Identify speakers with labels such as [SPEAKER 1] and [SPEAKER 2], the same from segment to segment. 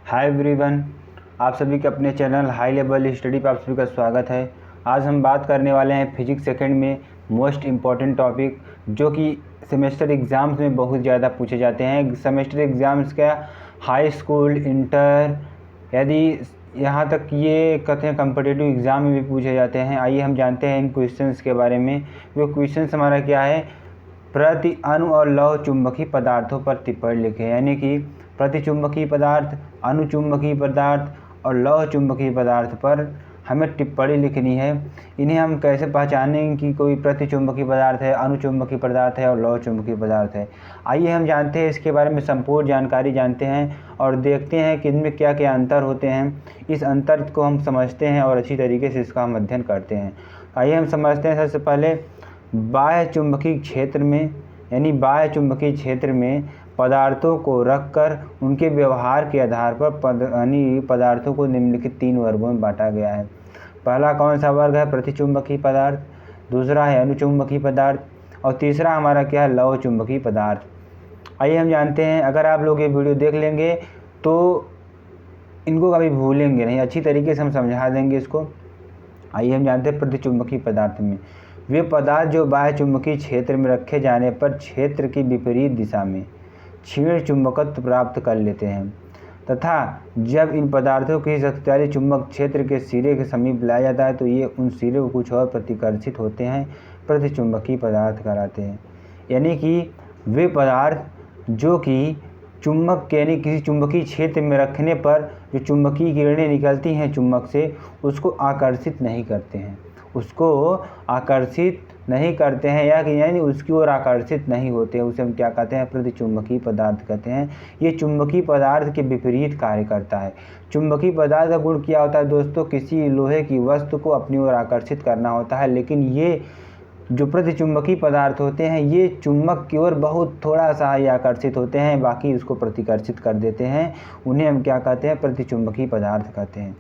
[SPEAKER 1] Hi everyone, आप सभी के अपने चैनल हाई लेवल स्टडी पर आप सभी का स्वागत है। आज हम बात करने वाले हैं फिजिक्स सेकंड में मोस्ट इम्पॉर्टेंट टॉपिक जो कि सेमेस्टर एग्ज़ाम्स में बहुत ज़्यादा पूछे जाते हैं। सेमेस्टर एग्ज़ाम्स का हाई स्कूल, इंटर, यदि यहाँ तक ये कहते हैं कम्पिटिटिव एग्ज़ाम में भी पूछे जाते हैं। आइए हम जानते हैं इन क्वेश्चंस के बारे में। वो क्वेश्चंस हमारा क्या है, प्रति अणु और लौह चुंबकीय पदार्थों पर टिप्पणी लिखें। यानी कि प्रतिचुंबकीय पदार्थ, अनुचुंबकीय पदार्थ और लौह चुंबकीय पदार्थ पर हमें टिप्पणी लिखनी है। इन्हें हम कैसे पहचानेंगे कि कोई प्रतिचुंबकीय पदार्थ है, अनुचुंबकीय पदार्थ है और लौह चुंबकीय पदार्थ है। आइए हम जानते हैं इसके बारे में संपूर्ण जानकारी जानते हैं और देखते हैं कि इनमें क्या क्या अंतर होते हैं। इस अंतर को हम समझते हैं और अच्छी तरीके से इसका हम अध्ययन करते हैं। आइए हम समझते हैं सबसे पहले बाह्य चुंबकीय क्षेत्र में, यानी बाह्य चुंबकीय क्षेत्र में पदार्थों को रखकर उनके व्यवहार के आधार पर पदार्थों को निम्नलिखित 3 वर्गों में बांटा गया है। पहला कौन सा वर्ग है, प्रतिचुंबकीय पदार्थ, दूसरा है अनुचुंबकीय पदार्थ और तीसरा हमारा क्या है, लौह चुंबकीय पदार्थ। आइए हम जानते हैं, अगर आप लोग ये वीडियो देख लेंगे तो इनको कभी भूलेंगे नहीं, अच्छी तरीके से हम समझा देंगे इसको। आइए हम जानते हैं प्रतिचुंबकीय पदार्थ में वे पदार्थ जो बाह्य चुंबकीय क्षेत्र में रखे जाने पर क्षेत्र की विपरीत दिशा में क्षीण चुंबकत्व प्राप्त कर लेते हैं तथा जब इन पदार्थों की शक्तिशाली चुंबक क्षेत्र के सिरे के समीप लाया जाता है तो ये उन सिरे को कुछ और प्रतिकर्षित होते हैं, प्रतिचुंबकीय पदार्थ कहलाते हैं। यानी कि वे पदार्थ जो कि चुंबक यानी किसी चुंबकीय क्षेत्र में रखने पर जो चुंबकीय किरणें निकलती हैं चुंबक से उसको आकर्षित नहीं करते हैं, उसको आकर्षित नहीं करते हैं यानी उसकी ओर आकर्षित नहीं होते हैं, उसे हम क्या कहते हैं, प्रतिचुंबकीय पदार्थ कहते हैं। ये चुंबकीय पदार्थ के विपरीत कार्य करता है। चुंबकीय पदार्थ का गुण क्या होता है दोस्तों, किसी लोहे की वस्तु को अपनी ओर आकर्षित करना होता है, लेकिन ये जो प्रतिचुंबकीय पदार्थ होते हैं ये चुंबक की ओर बहुत थोड़ा सा ही आकर्षित होते हैं, बाकी उसको प्रतिकर्षित कर देते हैं। उन्हें हम क्या कहते हैं, प्रतिचुंबकीय पदार्थ कहते हैं।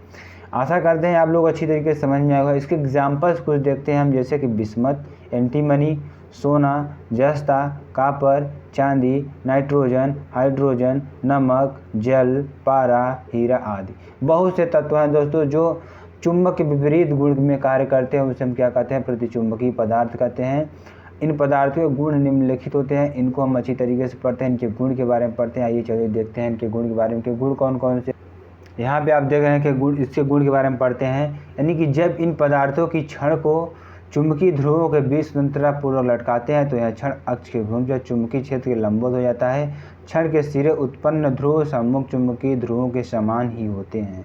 [SPEAKER 1] आशा करते हैं आप लोग अच्छी तरीके से समझ में आएगा। इसके एग्जाम्पल्स कुछ देखते हैं हम, जैसे कि बिस्मत, एंटीमनी, सोना, जस्ता, कापर, चांदी, नाइट्रोजन, हाइड्रोजन, नमक, जल, पारा, हीरा आदि। बहुत से तत्व हैं दोस्तों जो चुंबक के विपरीत गुण में कार्य करते हैं, उसे हम क्या कहते हैं, प्रतिचुंबकीय पदार्थ कहते हैं। इन पदार्थों के गुण निम्नलिखित होते हैं, इनको हम अच्छी तरीके से पढ़ते हैं, इनके गुण के बारे में पढ़ते हैं। आइए चलिए देखते हैं इनके गुण के बारे में। इनके गुण कौन कौन से, यहाँ पे आप देख रहे हैं कि गुण, इसके गुण के बारे में पढ़ते हैं। यानी कि जब इन पदार्थों की क्षण को चुंबकीय ध्रुवों के बीच स्वतंत्रतापूर्वक लटकाते हैं तो यह क्षण अक्ष के घूमकर चुंबकीय क्षेत्र के लंबवत हो जाता है। क्षण के सिरे उत्पन्न ध्रुव सम्मुख चुंबकीय ध्रुवों के समान ही होते हैं।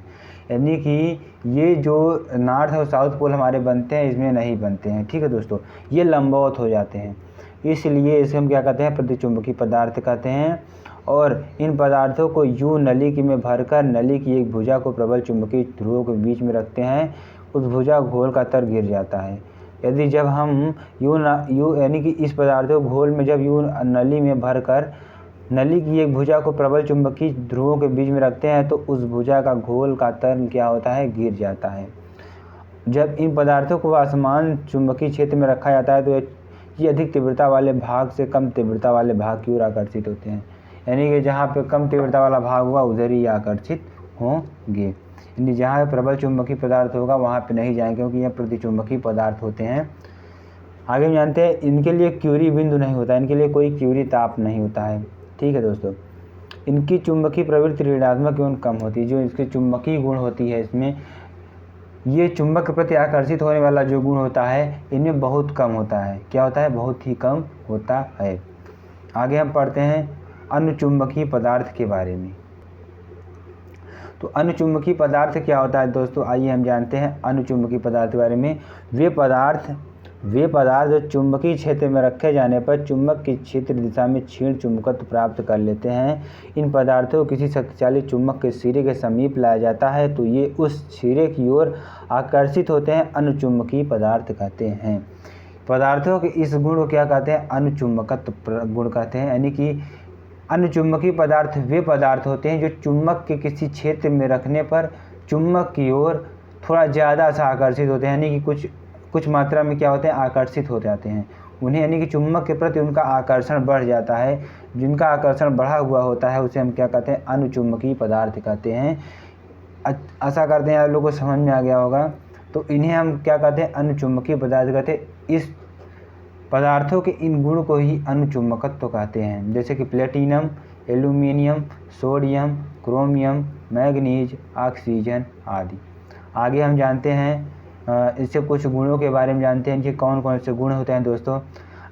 [SPEAKER 1] यानी कि ये जो नॉर्थ और साउथ पोल हमारे बनते हैं इसमें नहीं बनते हैं, ठीक है दोस्तों, ये लंबवत हो जाते हैं, इसलिए इसे हम क्या कहते हैं, प्रतिचुंबकीय पदार्थ कहते हैं। और इन पदार्थों को यूं नली में भरकर नली की एक भुजा को प्रबल चुंबकीय ध्रुवों के बीच में रखते हैं, उस भुजा घोल का तर गिर जाता है। यदि जब हम यूं यानी कि इस पदार्थों घोल में जब यूं नली में भरकर नली की एक भुजा को प्रबल चुंबकीय ध्रुवों के बीच में रखते हैं तो उस भुजा का घोल का तर क्या होता है, गिर जाता है। जब इन पदार्थों को असमान चुंबकीय क्षेत्र में रखा जाता है तो ये अधिक तीव्रता वाले भाग से कम तीव्रता वाले भाग की ओर आकर्षित होते हैं। यानी कि जहाँ पे कम तीव्रता वाला भाग होगा उधर ही आकर्षित होंगे, यानी जहाँ प्रबल चुंबकीय पदार्थ होगा वहाँ पे नहीं जाएंगे, क्योंकि यह प्रतिचुंबकीय पदार्थ होते हैं। आगे हम जानते हैं इनके लिए क्यूरी बिंदु नहीं होता, इनके लिए कोई क्यूरी ताप नहीं होता है, ठीक है दोस्तों। इनकी चुंबकीय प्रवृत्ति ऋणात्मक एवं कम होती है। जो इसके चुंबकीय गुण होती है इसमें, ये चुंबक के प्रति आकर्षित होने वाला जो गुण होता है इनमें बहुत कम होता है। क्या होता है, बहुत ही कम होता है। आगे हम पढ़ते हैं अनुचुंबकीय पदार्थ के बारे में। तो अनुचुंबकीय पदार्थ क्या होता है दोस्तों, आइए हम जानते हैं अनुचुंबकीय पदार्थ के बारे में। वे पदार्थ जो चुंबकीय क्षेत्र में रखे जाने पर चुंबक की क्षेत्र दिशा में क्षीण चुंबकत्व प्राप्त कर लेते हैं। इन पदार्थों को किसी शक्तिशाली चुंबक के सिरे के समीप लाया जाता है तो ये उस सिरे की ओर आकर्षित होते हैं, अनुचुंबकीय पदार्थ कहते हैं। पदार्थों के इस गुण को क्या कहते हैं, अनुचुंबकत्व गुण कहते हैं। यानी कि अनुचुंबकीय पदार्थ वे पदार्थ होते हैं जो चुंबक के किसी क्षेत्र में रखने पर चुंबक की ओर थोड़ा ज़्यादा सा आकर्षित होते हैं, यानी कि कुछ मात्रा में क्या होते हैं, आकर्षित हो जाते हैं। उन्हें यानी कि चुंबक के प्रति उनका आकर्षण बढ़ जाता है। जिनका आकर्षण बढ़ा हुआ होता है उसे हम क्या कहते हैं, अनुचुंबकीय पदार्थ कहते हैं। आशा करते हैं आप लोगों को समझ में आ गया होगा। तो इन्हें हम क्या कहते हैं, अनुचुंबकीय पदार्थ कहते हैं। इस पदार्थों के इन गुण को ही अनुचुंबकत्व कहते हैं, जैसे कि platinum, aluminium, sodium, chromium, manganese, oxygen आदि। आगे हम जानते हैं इससे कुछ गुणों के बारे में जानते हैं कि कौन कौन से गुण होते हैं। दोस्तों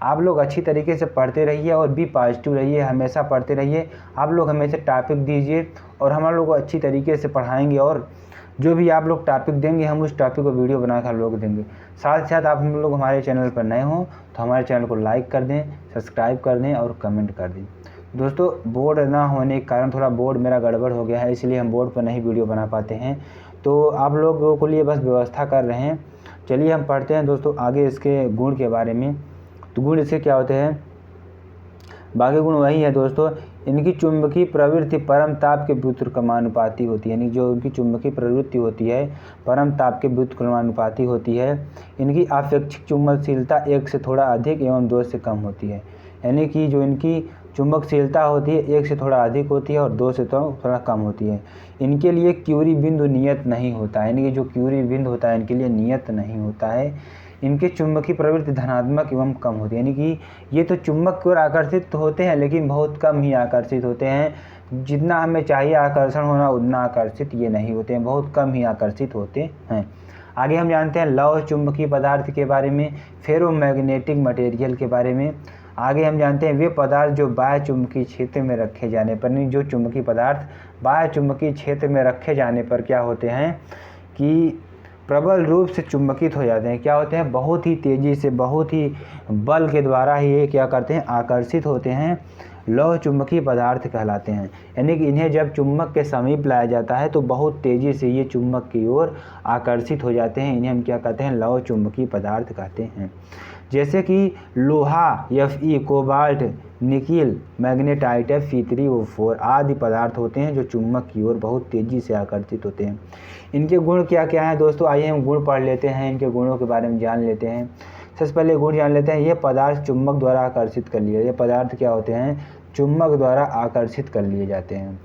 [SPEAKER 1] आप लोग अच्छी तरीके से पढ़ते रहिए और भी पॉजिटिव रहिए, हमेशा पढ़ते रहिए। आप लोग हमेशा टॉपिक दीजिए और हम लोग को अच्छी तरीके से पढ़ाएंगे, और जो भी आप लोग टॉपिक देंगे हम उस टॉपिक को वीडियो बनाकर हम लोग देंगे। साथ ही साथ आप हम लोग हमारे चैनल पर नए हों तो हमारे चैनल को लाइक कर दें, सब्सक्राइब कर दें और कमेंट कर दें। दोस्तों बोर्ड ना होने के कारण थोड़ा बोर्ड मेरा गड़बड़ हो गया है, इसलिए हम बोर्ड पर नहीं वीडियो बना पाते हैं, तो आप लोगों के लिए बस व्यवस्था कर रहे हैं। चलिए हम पढ़ते हैं दोस्तों आगे इसके गुण के बारे में। तो गुण इसके क्या होते हैं, बाकी गुण वही है दोस्तों। इनकी चुंबकीय प्रवृत्ति परम ताप के व्युत्क्रमानुपाती होती है, यानी जो उनकी चुंबकीय प्रवृत्ति होती है परम ताप के व्युत्क्रमानुपाती होती है। इनकी आपेक्षिक चुंबकशीलता 1 से थोड़ा अधिक एवं 2 से कम होती है, यानी कि जो इनकी चुंबकशीलता होती है 1 से थोड़ा अधिक होती है और 2 से तो थोड़ा कम होती है। इनके लिए क्यूरी बिंदु नियत नहीं होता है, यानी कि जो क्यूरी बिंदु होता है इनके लिए नियत नहीं होता है। इनके चुंबकीय प्रवृत्ति धनात्मक एवं कम होती है, यानी कि ये तो चुंबक की ओर आकर्षित तो होते हैं लेकिन बहुत कम ही आकर्षित होते हैं। जितना हमें चाहिए आकर्षण होना उतना आकर्षित ये नहीं होते हैं, बहुत कम ही आकर्षित होते हैं। आगे हम जानते हैं लौह चुंबकीय पदार्थ के बारे में, फेरोमैग्नेटिक मटेरियल के बारे में। आगे हम जानते हैं वे पदार्थ जो बाह्य चुंबकीय क्षेत्र में रखे जाने पर, नहीं जो चुंबकीय पदार्थ बाह्य चुंबकीय क्षेत्र में रखे जाने पर क्या होते हैं कि प्रबल रूप से चुंबकित हो जाते हैं। क्या होते हैं, बहुत ही तेज़ी से, बहुत ही बल के द्वारा ही ये क्या करते हैं, आकर्षित होते हैं। लौह चुंबकीय पदार्थ कहलाते हैं, यानी कि इन्हें जब चुंबक के समीप लाया जाता है तो बहुत तेज़ी से ये चुंबक की ओर आकर्षित हो जाते हैं। इन्हें हम क्या कहते हैं, लौह चुंबकीय पदार्थ कहते हैं। जैसे कि लोहा, Fe, cobalt, nickel, magnetite, Fe3O4 आदि पदार्थ होते हैं जो चुंबक की ओर बहुत तेज़ी से आकर्षित होते हैं। इनके गुण क्या क्या हैं दोस्तों, आइए हम गुण पढ़ लेते हैं, इनके गुणों के बारे में जान लेते हैं। सबसे पहले गुण जान लेते हैं, ये पदार्थ चुंबक द्वारा आकर्षित कर लिए, ये पदार्थ क्या होते हैं, चुंबक द्वारा आकर्षित कर लिए जाते हैं।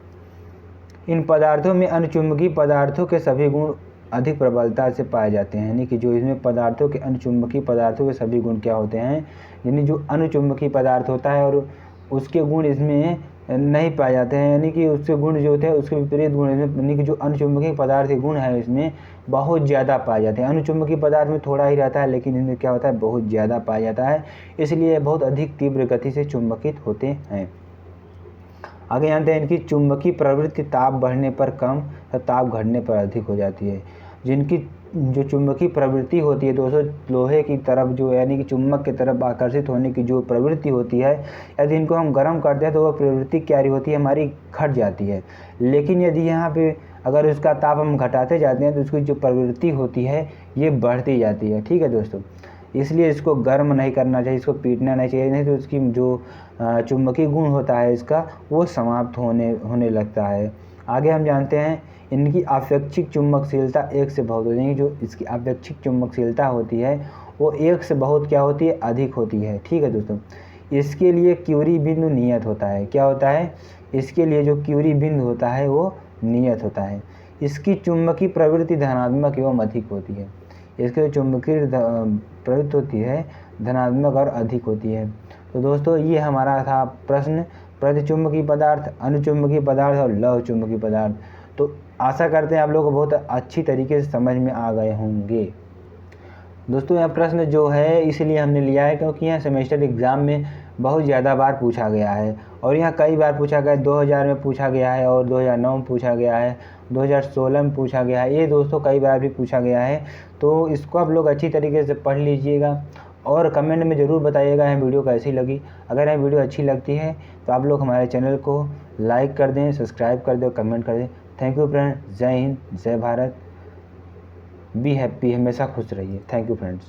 [SPEAKER 1] इन पदार्थों में अनुचुंबकीय पदार्थों के सभी गुण अधिक प्रबलता से पाए जाते हैं, यानी कि जो इसमें पदार्थों के अनुचुंबकीय पदार्थों के सभी गुण क्या होते हैं, यानी जो अनुचुंबकीय पदार्थ होता है और उसके गुण इसमें नहीं पाए जाते हैं, यानी कि उसके गुण जो होते हैं उसके विपरीत गुण इसमें, यानी कि जो अनुचुंबकीय पदार्थ के गुण है इसमें बहुत ज़्यादा पाए जाते हैं। अनुचुंबकीय पदार्थ में थोड़ा ही रहता है लेकिन इनमें क्या होता है, बहुत ज़्यादा पाया जाता है, इसलिए बहुत अधिक तीव्र गति से चुंबकित होते हैं। आगे जानते हैं इनकी चुंबकीय प्रवृत्ति ताप बढ़ने पर कम तथा ताप घटने पर अधिक हो जाती है। जिनकी जो चुंबकीय प्रवृत्ति होती है दोस्तों, लोहे की तरफ जो यानी कि चुंबक की तरफ आकर्षित होने की जो प्रवृत्ति होती है, यदि इनको हम गर्म करते हैं तो वह प्रवृत्ति क्या होती है, हमारी घट जाती है। लेकिन यदि यहाँ पे अगर उसका ताप हम घटाते जाते हैं तो उसकी जो प्रवृत्ति होती है ये बढ़ती जाती है। ठीक है दोस्तों, इसलिए इसको गर्म नहीं करना चाहिए, इसको पीटना नहीं चाहिए, नहीं तो उसकी जो चुंबकीय गुण होता है इसका वो समाप्त होने लगता है। आगे हम जानते हैं इनकी आपेक्षिक चुंबकशीलता 1 से बहुत होती है, जो इसकी आपेक्षिक चुंबकशीलता होती है वो 1 से बहुत क्या होती है, अधिक होती है। ठीक है दोस्तों, इसके लिए क्यूरी बिंदु नियत होता है। क्या होता है, इसके लिए जो क्यूरी बिंदु होता है वो नियत होता है। इसकी चुंबकीय प्रवृत्ति धनात्मक एवं अधिक होती है, इसकी जो चुंबकीय प्रवृत्ति होती है धनात्मक और अधिक होती है। तो दोस्तों ये हमारा था प्रश्न, प्रतिचुंबकीय पदार्थ, अनुचुंबकीय पदार्थ और लौह चुंबकीय पदार्थ। तो आशा करते हैं आप लोगों को बहुत अच्छी तरीके से समझ में आ गए होंगे। दोस्तों यह प्रश्न जो है इसलिए हमने लिया है क्योंकि यह सेमेस्टर एग्ज़ाम में बहुत ज़्यादा बार पूछा गया है, और यह कई बार पूछा गया है। 2000 में पूछा गया है और 2009 में पूछा गया है, 2016 में पूछा गया है, ये दोस्तों कई बार भी पूछा गया है। तो इसको आप लोग अच्छी तरीके से पढ़ लीजिएगा और कमेंट में ज़रूर बताइएगा यह वीडियो कैसी लगी। अगर यह वीडियो अच्छी लगती है तो आप लोग हमारे चैनल को लाइक कर दें, सब्सक्राइब कर दें और कमेंट कर दें। थैंक यू फ्रेंड, जय हिंद, जय भारत, बी हैप्पी, हमेशा खुश रहिए। Thank you friends.